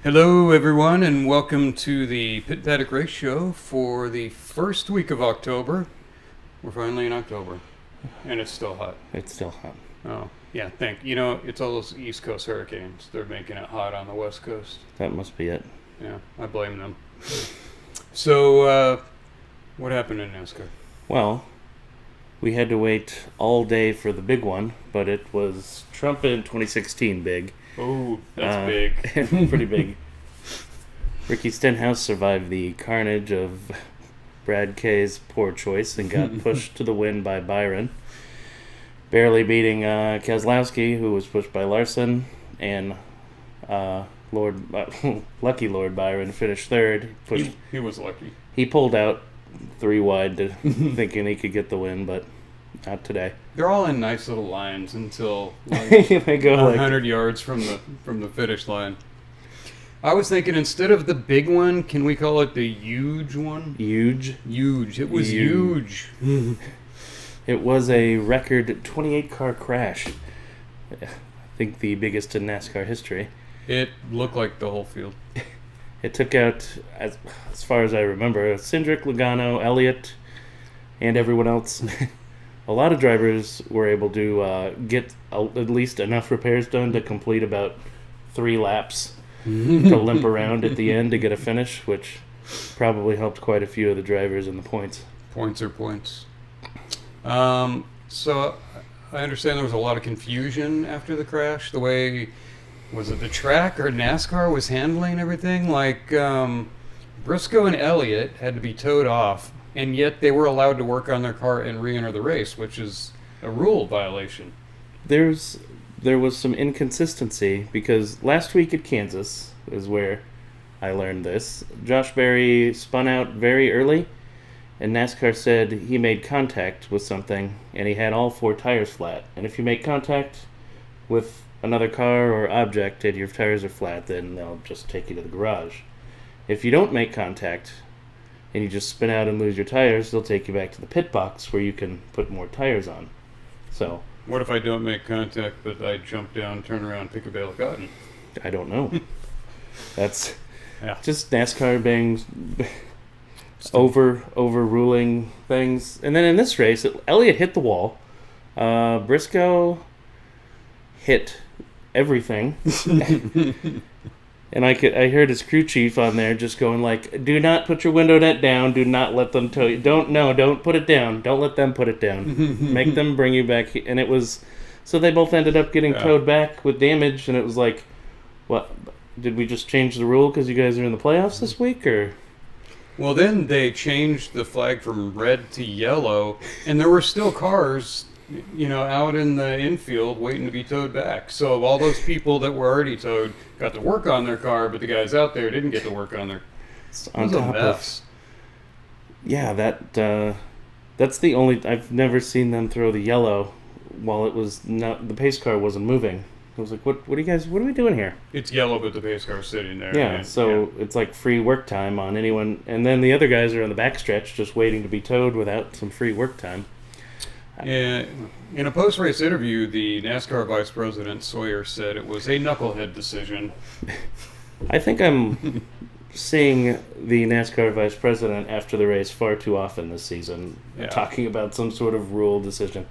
Hello everyone and welcome to the Pit Paddock Race Show for the first week of October. We're finally in October and it's still hot. It's still hot. Oh, yeah, it's all those East Coast hurricanes. They're making it hot on the West Coast. That must be it. Yeah, I blame them. So, what happened in NASCAR? Well, we had to wait all day for the big one, but it was Trump in 2016 big. Oh, that's big. Pretty big. Ricky Stenhouse survived the carnage of Brad Kay's poor choice and got pushed to the win by Byron, barely beating Keselowski, who was pushed by Larson, and lucky Lord Byron finished third. He was lucky. He pulled out 3 wide thinking he could get the win, but not today. They're all in nice little lines until they go 100 yards from the finish line. I was thinking instead of the big one, can we call it the huge one? Huge? Huge. It was huge. It was a record 28-car crash. I think the biggest in NASCAR history. It looked like the whole field. It took out, as far as I remember, Cindric, Logano, Elliott, and everyone else. A lot of drivers were able to get at least enough repairs done to complete about 3 laps to limp around at the end to get a finish, which probably helped quite a few of the drivers in the points. Points are points. So I understand there was a lot of confusion after the crash. The way, was it the track or NASCAR was handling everything? Like Briscoe and Elliott had to be towed off, and yet they were allowed to work on their car and re-enter the race, which is a rule violation. There was some inconsistency because last week at Kansas is where I learned this. Josh Berry spun out very early, and NASCAR said he made contact with something, and he had all 4 tires flat. And if you make contact with another car or object and your tires are flat, then they'll just take you to the garage. If you don't make contact and you just spin out and lose your tires, they'll take you back to the pit box where you can put more tires on. So, what if I don't make contact, but I jump down, turn around, pick a bale of cotton? I don't know. That's just NASCAR bangs overruling things. And then in this race, Elliott hit the wall. Briscoe hit everything. And I heard his crew chief on there just going like, do not put your window net down. Do not let them tow you. Don't put it down. Don't let them put it down. Make them bring you back. And it was, so they both ended up getting towed back with damage. And it was like, what, did we just change the rule because you guys are in the playoffs this week? Or? Well, then they changed the flag from red to yellow. And there were still cars, out in the infield waiting to be towed back. So all those people that were already towed got to work on their car, but the guys out there didn't get to work on their. On top of, yeah, that's the only. I've never seen them throw the yellow while it was not, the pace car wasn't moving. I was like, what are we doing here? It's yellow, but the pace car's sitting there. Yeah, it's like free work time on anyone, and then the other guys are in the backstretch just waiting to be towed without some free work time. In a post-race interview, the NASCAR vice president Sawyer said it was a knucklehead decision. I think I'm seeing the NASCAR vice president after the race far too often this season, talking about some sort of rule decision.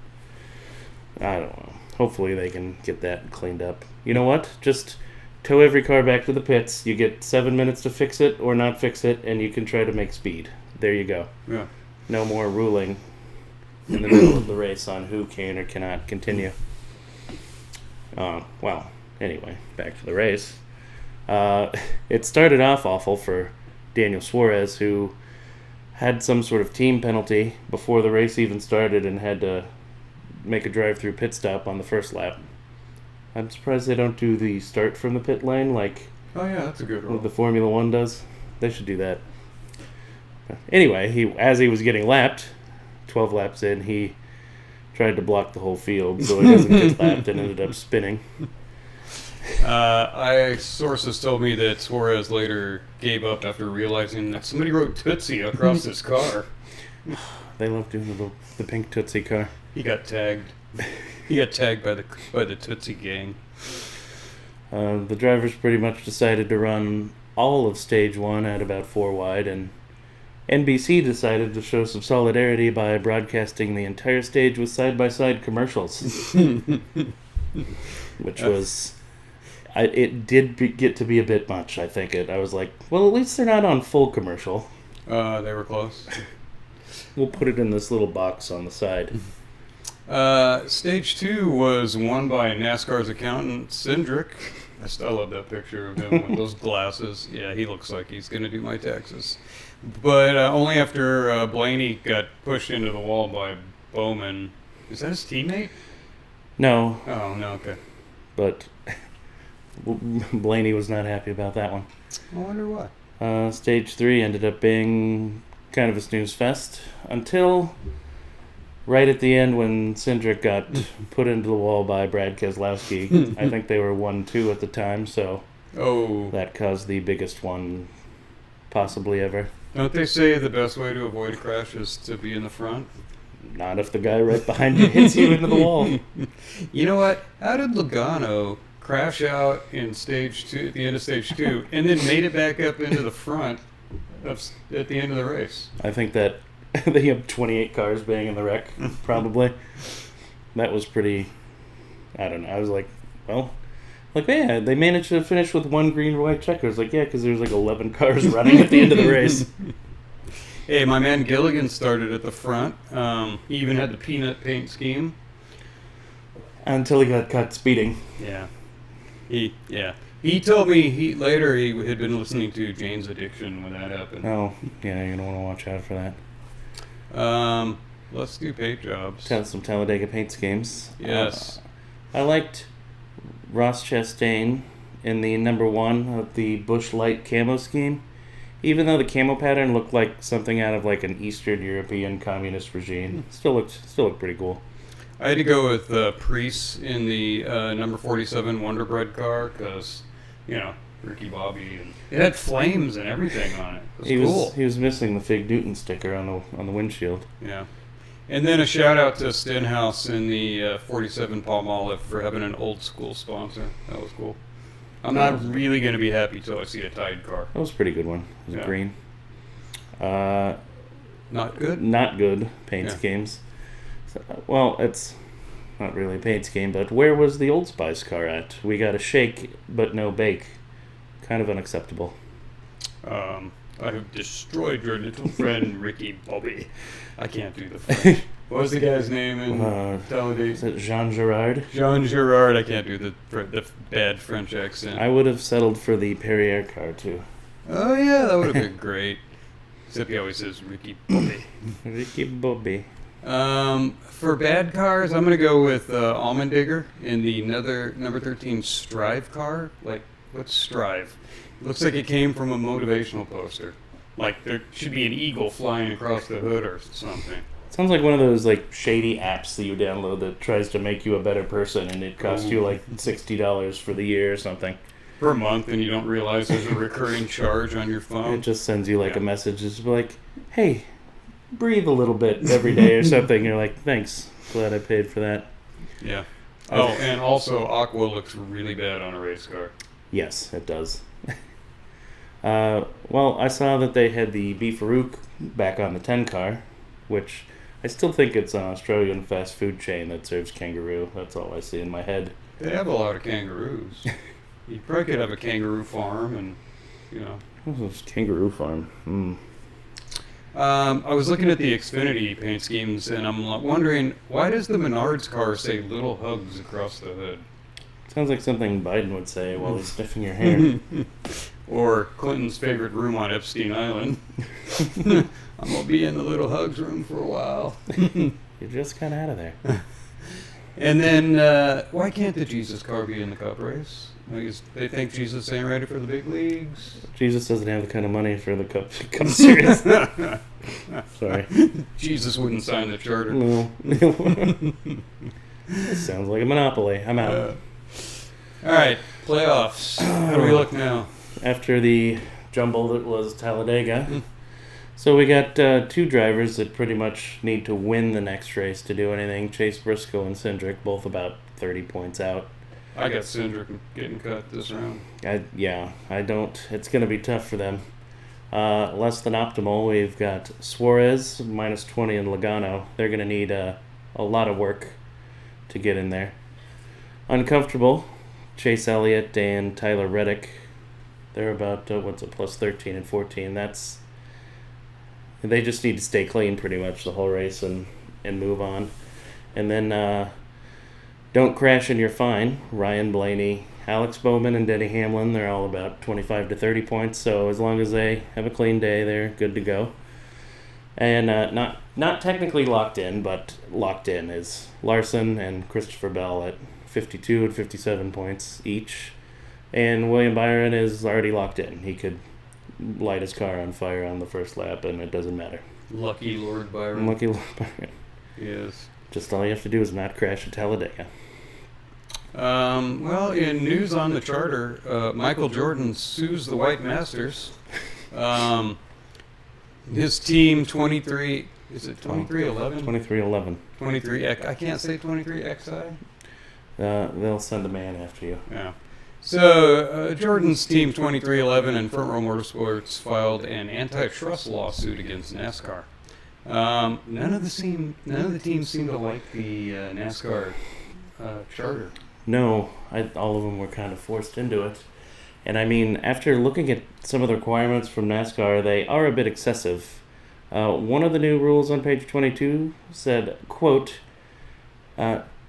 I don't know. Hopefully they can get that cleaned up. You know what? Just tow every car back to the pits. You get 7 minutes to fix it or not fix it, and you can try to make speed. There you go. Yeah. No more ruling in the middle of the race on who can or cannot continue. Well, anyway, back to the race. It started off awful for Daniel Suarez, who had some sort of team penalty before the race even started and had to make a drive-through pit stop on the first lap. I'm surprised they don't do the start from the pit lane like that's a good rule. The Formula One does. They should do that. Anyway, as he was getting lapped, 12 laps in, he tried to block the whole field so he doesn't get lapped and ended up spinning. Sources told me that Suarez later gave up after realizing that somebody wrote Tootsie across his car. They love doing the pink Tootsie car. He got tagged. He got tagged by the Tootsie gang. The drivers pretty much decided to run all of stage 1 at about 4 wide, and NBC decided to show some solidarity by broadcasting the entire stage with side-by-side commercials. Which was... it did get to be a bit much, I think. I was like, well, at least they're not on full commercial. They were close. We'll put it in this little box on the side. Stage 2 was won by NASCAR's accountant, Cindric. I still love that picture of him with those glasses. Yeah, he looks like he's going to do my taxes. But only after Blaney got pushed into the wall by Bowman. Is that his teammate? No. Oh, no, okay. But Blaney was not happy about that one. I wonder why. Stage 3 ended up being kind of a snooze fest until right at the end when Cindric got put into the wall by Brad Keselowski. I think they were 1-2 at the time, so that caused the biggest one possibly ever. Don't they say the best way to avoid a crash is to be in the front? Not if the guy right behind you hits you into the wall. You know what? How did Logano crash out in stage 2 at the end of stage 2 and then made it back up into the front at the end of the race? I think that they have 28 cars banging the wreck, probably. That was pretty... I don't know. I was like, well... Like, yeah, they managed to finish with one green or white checker. It's like, yeah, because there's like 11 cars running at the end of the race. Hey, my man Gilligan started at the front. He even had the peanut paint scheme. Until he got caught speeding. Yeah. He told me he had been listening to Jane's Addiction when that happened. Oh, yeah, you're going to want to watch out for that. Let's do paint jobs. Some Talladega paint schemes. Yes. I liked Ross Chastain in the number 1 of the Busch Light camo scheme. Even though the camo pattern looked like something out of like an Eastern European communist regime, still looked pretty cool. I had to go with Priest in the number 47 Wonder Bread car because, Ricky Bobby, and it had flames and everything on it. It was cool. He was missing the Fig Newton sticker on the windshield. Yeah. And then a shout out to Stenhouse in the 47 Palmolive for having an old school sponsor. That was cool. I'm not really going to be happy till I see a Tide car. That was a pretty good one. It was green. Not good? Not good paint schemes. So, well, it's not really a paint scheme, but where was the Old Spice car at? We got a shake, but no bake. Kind of unacceptable. I have destroyed your little friend, Ricky Bobby. I can't do the French. What was the guy's name in Talladega? Is it Jean Girard? Jean Girard. I can't do the bad French accent. I would have settled for the Perrier car, too. Oh, yeah, that would have been great. Except he always says Ricky Bobby. Ricky Bobby. For bad cars, I'm going to go with Allmendigger in the number 13 Strive car. Like, what's Strive? Looks like it came from a motivational poster. Like, there should be an eagle flying across the hood or something. Sounds like one of those, like, shady apps that you download that tries to make you a better person, and it costs you, like, $60 for the year or something. Per month, and you don't realize there's a recurring charge on your phone. It just sends you, like, a message. It's like, hey, breathe a little bit every day or something. You're like, thanks. Glad I paid for that. Yeah. Oh, and also, Aqua looks really bad on a race car. Yes, it does. Well, I saw that they had the B. Farouk back on the 10 car, which I still think it's an Australian fast food chain that serves kangaroo. That's all I see in my head. They have a lot of kangaroos. You probably could have a kangaroo farm and, Kangaroo farm. I was looking at the Xfinity paint schemes, and I'm wondering, why does the Menards car say little hugs across the hood? Sounds like something Biden would say while he's sniffing your hair. Or Clinton's favorite room on Epstein Island. I'm going to be in the little hugs room for a while. You just got out of there. And then, why can't the Jesus car be in the Cup race? They think Jesus ain't ready for the big leagues. Jesus doesn't have the kind of money for the Cup Series. Sorry. Jesus wouldn't sign the charter. No. This sounds like a monopoly. I'm out. All right, playoffs. How do we look now? After the jumble that was Talladega, So we got two drivers that pretty much need to win the next race to do anything. Chase Briscoe and Cindric, both about 30 points out. I got Cindric getting cut this round. I don't. It's going to be tough for them. Less than optimal, we've got Suarez, minus 20, and Logano. They're going to need a lot of work to get in there. Uncomfortable, Chase Elliott and Tyler Reddick. They're about, plus 13 and 14. They just need to stay clean pretty much the whole race and move on. And then don't crash and you're fine. Ryan Blaney, Alex Bowman, and Denny Hamlin, they're all about 25 to 30 points. So as long as they have a clean day, they're good to go. And not technically locked in, but locked in is Larson and Christopher Bell at 52 and 57 points each. And William Byron is already locked in. He could light his car on fire on the first lap, and it doesn't matter. Lucky Lord Byron. Lucky Lord Byron. Yes. Just all you have to do is not crash at Talladega. Well, in news on the charter, Michael Jordan sues the White Masters. His team 23, is it 2311? 2311. 23, I can't say 23XI. They'll send a man after you. Yeah. So Jordan's team 2311 and Front Row Motorsports filed an antitrust lawsuit against NASCAR. None of the teams seem to like the NASCAR charter. No, all of them were kind of forced into it. And I mean, after looking at some of the requirements from NASCAR, they are a bit excessive. One of the new rules on page 22 said, quote,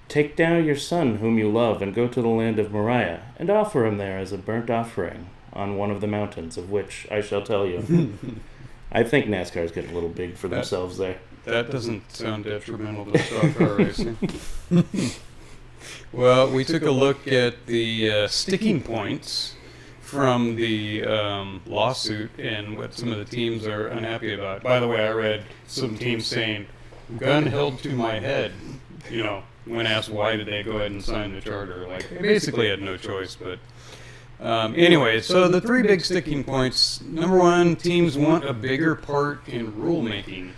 take down your son whom you love and go to the land of Moriah and offer him there as a burnt offering on one of the mountains of which I shall tell you. I think NASCAR is getting a little big for themselves there. That doesn't sound detrimental to stock car racing. Well, we took a look at the sticking points from the lawsuit and what some of the teams are unhappy about. By the way, I read some teams saying, gun held to my head, when asked why did they go ahead and sign the charter. Like, they basically had no choice. But anyway, so the three big sticking points. Number one, teams want a bigger part in rulemaking.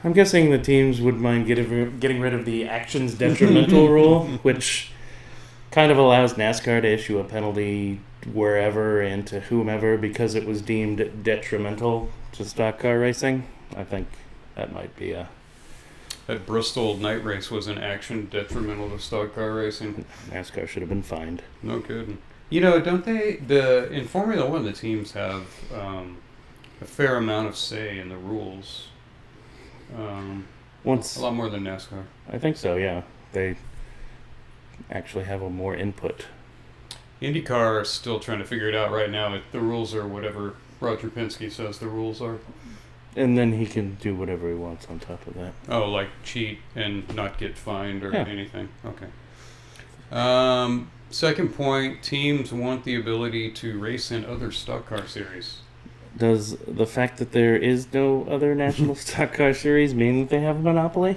I'm guessing the teams would mind getting rid of the actions detrimental rule, which kind of allows NASCAR to issue a penalty wherever and to whomever because it was deemed detrimental to stock car racing. I think that might be a... That Bristol night race was an action detrimental to stock car racing. NASCAR should have been fined. No kidding. Don't they? In Formula One, the teams have a fair amount of say in the rules. A lot more than NASCAR. I think so. Yeah, they actually have a more input. IndyCar is still trying to figure it out right now. The rules are whatever Roger Penske says the rules are. And then he can do whatever he wants on top of that. Oh, like cheat and not get fined or anything. Okay. Second point, teams want the ability to race in other stock car series. Does the fact that there is no other national stock car series mean that they have a monopoly?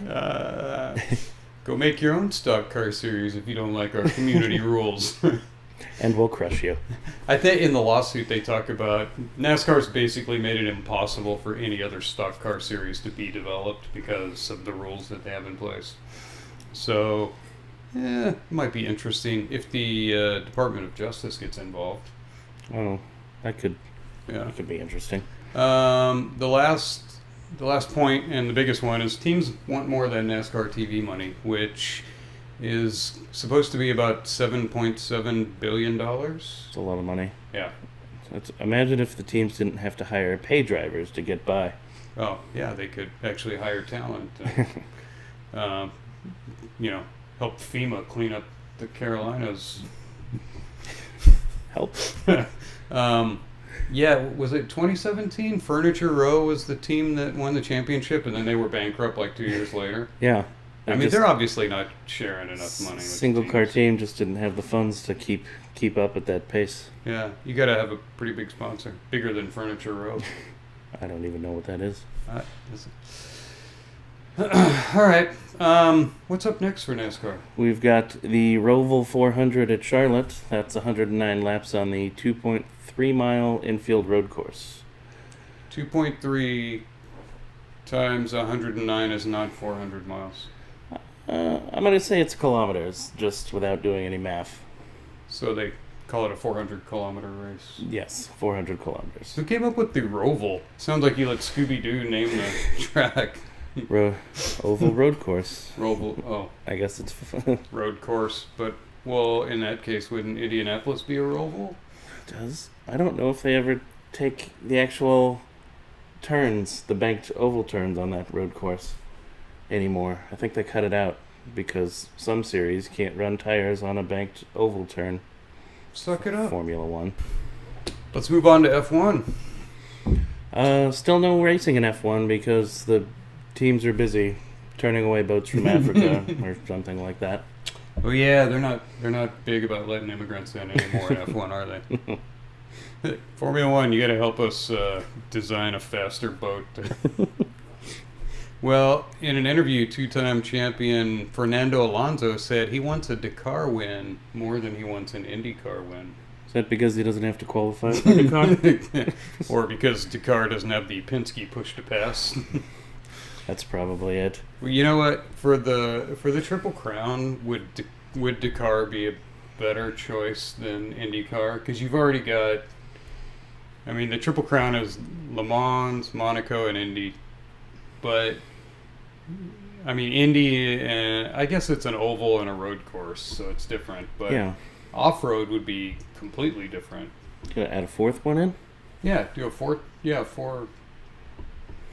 Go make your own stock car series if you don't like our community rules. And we'll crush you. I think in the lawsuit they talk about NASCAR's basically made it impossible for any other stock car series to be developed because of the rules that they have in place. So, it might be interesting if the Department of Justice gets involved. Oh, that could be interesting. The last point and the biggest one is teams want more than NASCAR TV money, which is supposed to be about $7.7 billion. It's a lot of money. Yeah. Imagine if the teams didn't have to hire pay drivers to get by. Oh, yeah, they could actually hire talent and, help FEMA clean up the Carolinas. Help. Yeah, was it 2017? Furniture Row was the team that won the championship, and then they were bankrupt like 2 years later. Yeah. They're obviously not sharing enough money. Single car team just didn't have the funds to keep up at that pace. Yeah, you got to have a pretty big sponsor, bigger than Furniture Row. I don't even know what that is. All right. What's up next for NASCAR? We've got the Roval 400 at Charlotte. That's 109 laps on the 2.3-mile infield road course. 2.3 times 109 is not 400 miles. I'm going to say it's kilometers, just without doing any math. So they call it a 400-kilometer race. Yes, 400 kilometers. Who came up with the Roval? Sounds like you let Scooby-Doo name the track. Oval road course. Roval, oh. I guess it's... Road course. But, well, in that case, wouldn't Indianapolis be a Roval? Does? I don't know if they ever take the actual turns, the banked oval turns on that road course anymore. I think they cut it out because some series can't run tires on a banked oval turn. Suck it up. Formula One. Let's move on to F1. Still no racing in F1 because the teams are busy turning away boats from Africa or something like that. Oh yeah, they're not big about letting immigrants in anymore in F1, are they? Formula One, you got to help us design a faster boat. Well, in an interview, two-time champion Fernando Alonso said he wants a Dakar win more than he wants an Indycar win. Is that because he doesn't have to qualify for Dakar? Or because Dakar doesn't have the Penske push to pass? That's probably it. Well, you know what? For the Triple Crown, would Dakar be a better choice than IndyCar? Because you've already got... I mean, the Triple Crown is Le Mans, Monaco, and Indy. But, I mean, Indy, I guess it's an oval and a road course, so it's different. But Yeah. off-road would be completely different. Gonna add a fourth one in? Yeah, do a four. Yeah, four.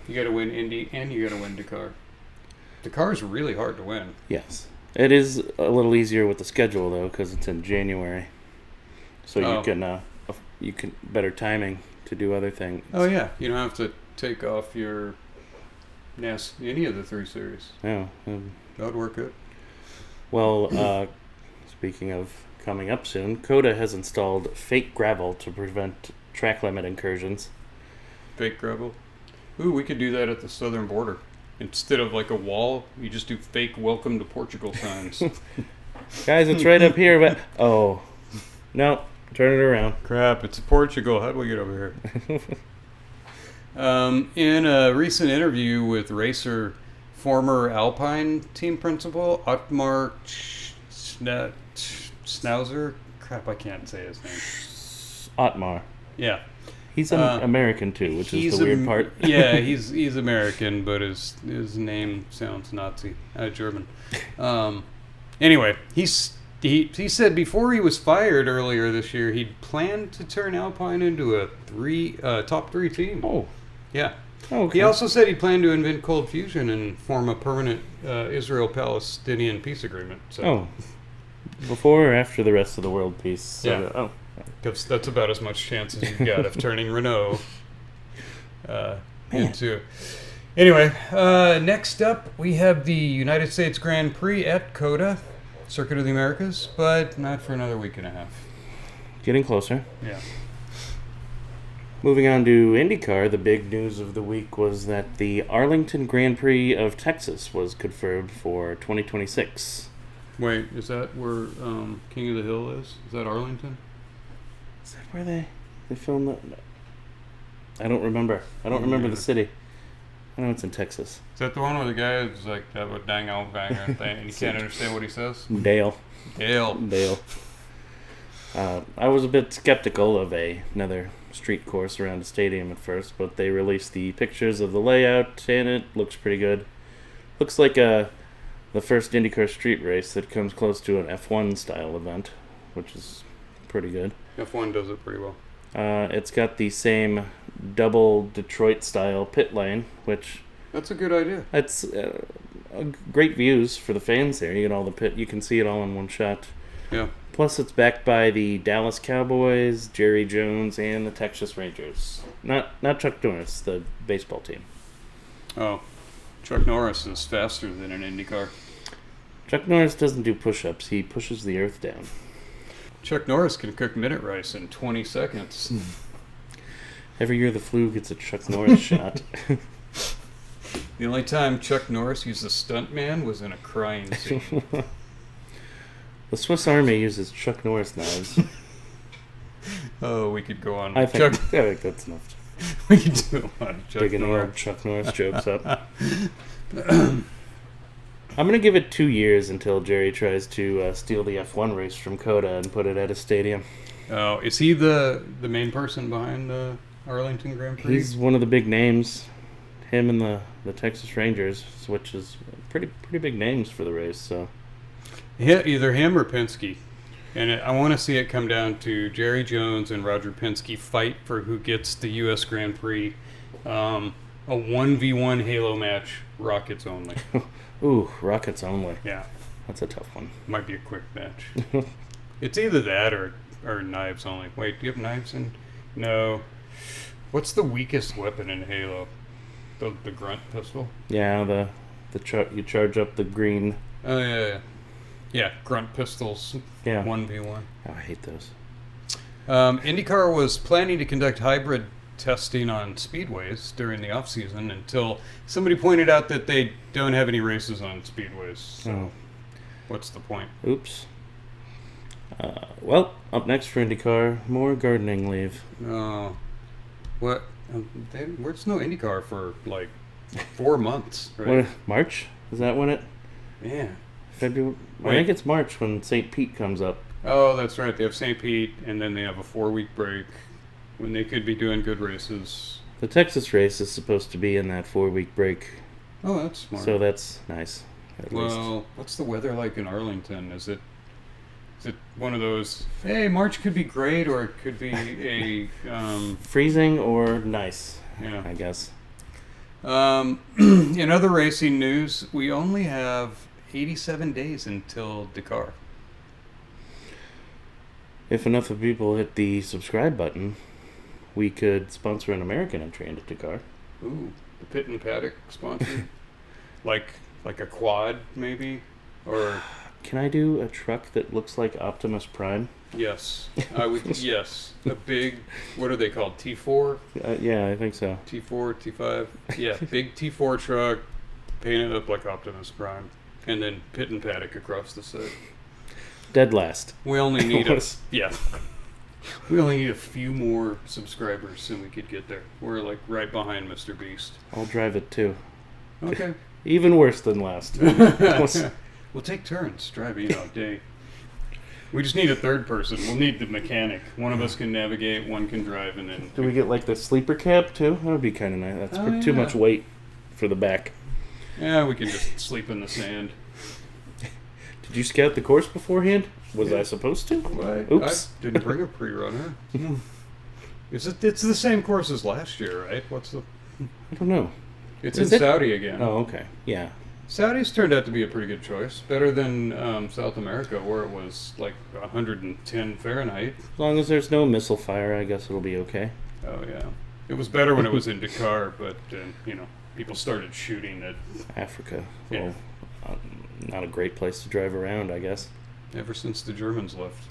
You got to win Indy and you got to win Dakar. Dakar is really hard to win. Yes. It is a little easier with the schedule, though, because it's in January. So you can better timing to do other things. Oh, yeah. You don't have to take off your any of the 3 series. Yeah. That would work good. Well, speaking of coming up soon, COTA has installed fake gravel to prevent track limit incursions. Fake gravel. Ooh, we could do that at the southern border. Instead of like a wall, you just do fake welcome to Portugal signs. Guys, it's right up here, but... Oh. No, turn it around. Crap, it's Portugal. How do we get over here? In a recent interview with racer, former Alpine team principal, Otmar Schnauzer. Crap, I can't say his name. Otmar. Yeah. He's American too, which is the weird part. Yeah, he's American, but his name sounds Nazi, German. Anyway, he said before he was fired earlier this year, he'd planned to turn Alpine into a top 3 team. Oh, yeah. Oh, okay. He also said he planned to invent cold fusion and form a permanent Israel-Palestinian peace agreement. So. Oh, before or after the rest of the world peace? So Yeah. Oh. That's about as much chance as you've got of turning Renault into... Anyway, next up we have the United States Grand Prix at COTA, Circuit of the Americas, but not for another week and a half. Getting closer. Yeah. Moving on to IndyCar, the big news of the week was that the Arlington Grand Prix of Texas was confirmed for 2026. Wait, is that where King of the Hill is? Is that Arlington? Is that where they filmed that? I don't remember. I don't remember the city. I know it's in Texas. Is that the one where the guy is like, have a dang old banger thing and you can't understand what he says? Dale. Dale. I was a bit skeptical of another street course around a stadium at first, but they released the pictures of the layout and it looks pretty good. Looks like the first IndyCar street race that comes close to an F1 style event, which is pretty good. F1 does it pretty well. It's got the same double Detroit style pit lane, which That's a good idea. it's great views for the fans there. You get all the pit, you can see it all in one shot. Yeah. Plus, it's backed by the Dallas Cowboys, Jerry Jones, and the Texas Rangers. Not Chuck Norris, the baseball team. Oh, Chuck Norris is faster than an IndyCar. Chuck Norris doesn't do push-ups. He pushes the earth down. Chuck Norris can cook minute rice in 20 seconds. Every year the flu gets a Chuck Norris shot. The only time Chuck Norris used a stuntman was in a crying scene. The Swiss Army uses Chuck Norris knives. Oh, we could go on. I think that's enough. We can do a lot of Chuck Digging the Norris. old Chuck Norris jokes up. I'm going to give it 2 years until Jerry tries to steal the F1 race from Coda and put it at a stadium. Oh, is he the main person behind the Arlington Grand Prix? He's one of the big names. Him and the Texas Rangers, which is pretty big names for the race. So Either him or Penske. And I want to see it come down to Jerry Jones and Roger Penske fight for who gets the U.S. Grand Prix. A 1v1 Halo match, Rockets only. Ooh, Rockets only. Yeah, That's a tough one. might be a quick match. It's either that or knives only. Wait, do you have knives in? No. What's the weakest weapon in Halo? The grunt pistol? Yeah, you charge up the green. Oh, yeah. Yeah, grunt pistols, Yeah. 1v1. Oh, I hate those. IndyCar was planning to conduct hybrid testing on speedways during the off-season until somebody pointed out that they don't have any races on speedways. So Oh. what's the point? Oops. Well, up next for IndyCar, more gardening leave. Oh, what? Where's no IndyCar for like 4 months, right? What, March? Is that when it? Yeah. February? I Wait. think it's March when St. Pete comes up. Oh, that's right. They have St. Pete, and then they have a 4-week break when they could be doing good races. The Texas race is supposed to be in that 4-week break, Oh, that's smart. so that's nice. At least. Well, what's the weather like in Arlington? Is it one of those, hey, March could be great, or it could be a, Freezing or nice, yeah. I guess. In other racing news, we only have 87 days until Dakar. If enough of people hit the subscribe button, we could sponsor an American entry into Dakar. Ooh, the Pit and Paddock sponsor? like a quad, maybe? Or, Can I do a truck that looks like Optimus Prime? yes. I would, yes. A big, what are they called? T4? Yeah, I think so. T4, T5? Yeah, big T4 truck, painted up like Optimus Prime. And then Pit and Paddock across the side. Dead last. We only need we only need a few more subscribers and we could get there. We're like right behind Mr. Beast. I'll drive it too. Okay. Even worse than last. We'll take turns driving all day. We just need a third person. We'll need the mechanic. One of us can navigate, one can drive, and then... Do we get like the sleeper cab too? That would be kind of nice. That's Oh, too yeah. much weight for the back. Yeah, we can just sleep in the sand. Did you scout the course beforehand? Was Yeah. I supposed to? What? Oops. I didn't bring a pre-runner. It's the same course as last year, right? I don't know. It's Is in it? Saudi again. Oh, okay. Yeah. Saudi's turned out to be a pretty good choice. Better than South America, where it was like 110 Fahrenheit. As long as there's no missile fire, I guess it'll be okay. Oh, yeah. It was better when it was in Dakar, but, people started shooting it Africa. Yeah. Well, not a great place to drive around, I guess. ever since the Germans left.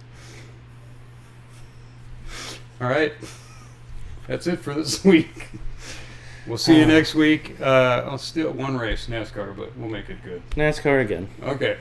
All right. That's it for this week. We'll see you next week. I'll still one race, NASCAR, but we'll make it good. NASCAR again. Okay.